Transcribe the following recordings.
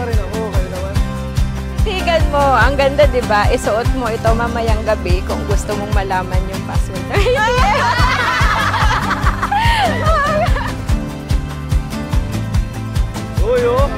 rin ako, okay naman. Tigan mo, ang ganda, di ba? Isuot mo ito mamayang gabi kung gusto mong malaman yung password. Uy, oh!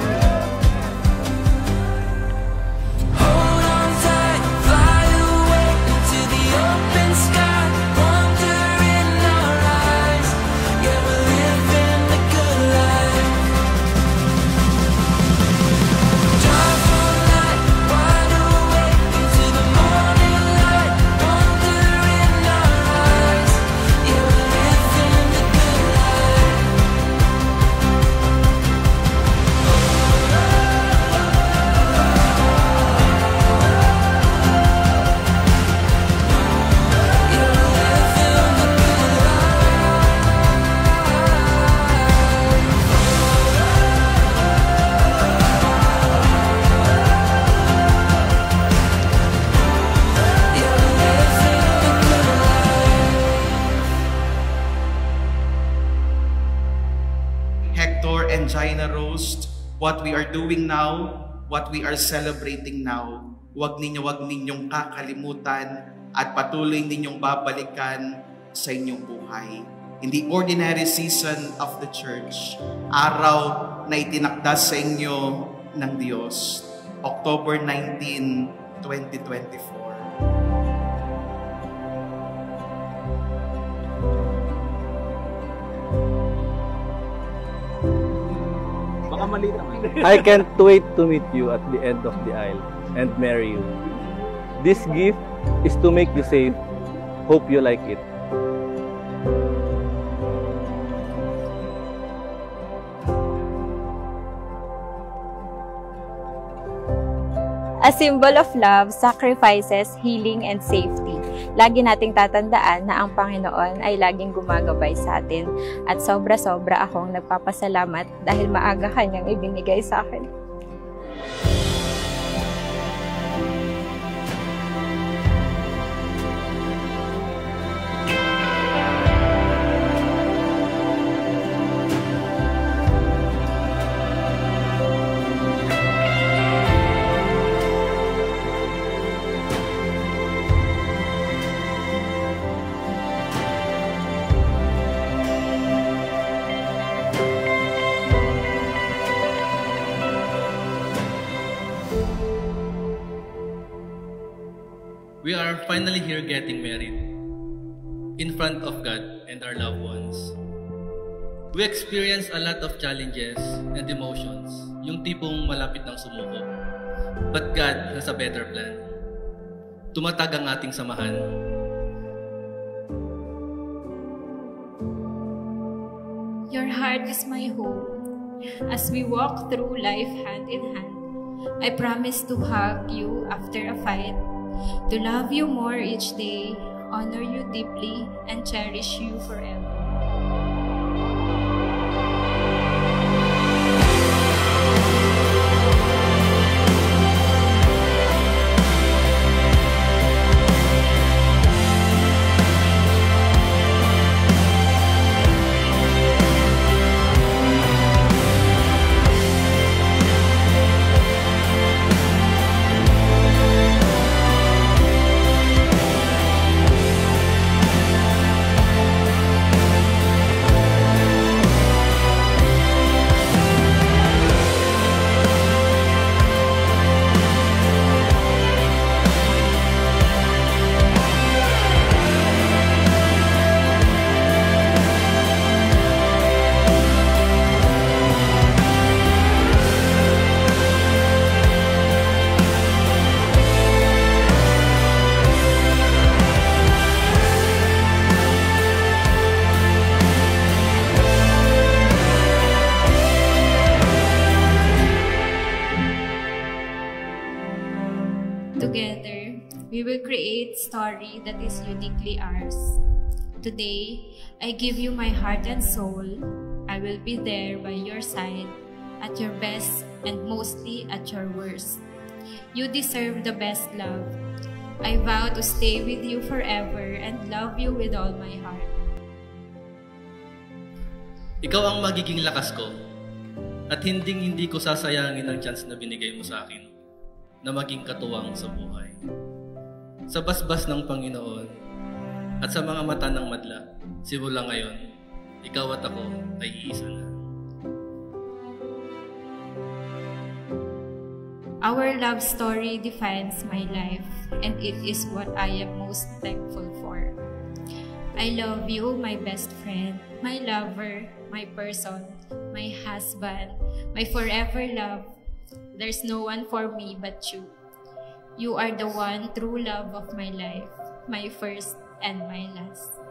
Hector and Gina Rose, what we are doing now, what we are celebrating now, wag ninyong kakalimutan at patuloy ninyong babalikan sa inyong buhay. In the ordinary season of the church, araw na itinakda sa inyo ng Diyos, October 19, 2024. I can't wait to meet you at the end of the aisle and marry you. This gift is to make you safe. Hope you like it. A symbol of love, sacrifices, healing, and safety. Lagi nating tatandaan na ang Panginoon ay laging gumagabay sa atin. At sobra-sobra akong nagpapasalamat dahil maaga kanyang ibinigay sa akin. We are finally here getting married in front of God and our loved ones. We experienced a lot of challenges and emotions, yung tipong malapit ng sumuko. But God has a better plan. Tumatag ang ating samahan. Your heart is my home. As we walk through life hand in hand, I promise to hug you after a fight, to love you more each day, honor you deeply, and cherish you forever. Together, we will create a story that is uniquely ours. Today, I give you my heart and soul. I will be there by your side, at your best and mostly at your worst. You deserve the best love. I vow to stay with you forever and love you with all my heart. Ikaw ang magiging lakas ko. At hindi ko sasayangin ang chance na binigay mo sa akin na maging katuwang sa buhay. Sa basbas ng Panginoon at sa mga mata ng madla, simula ngayon, ikaw at ako ay iisa na. Our love story defines my life, and it is what I am most thankful for. I love you, my best friend, my lover, my person, my husband, my forever love. There's no one for me but you. You are the one true love of my life, my first and my last.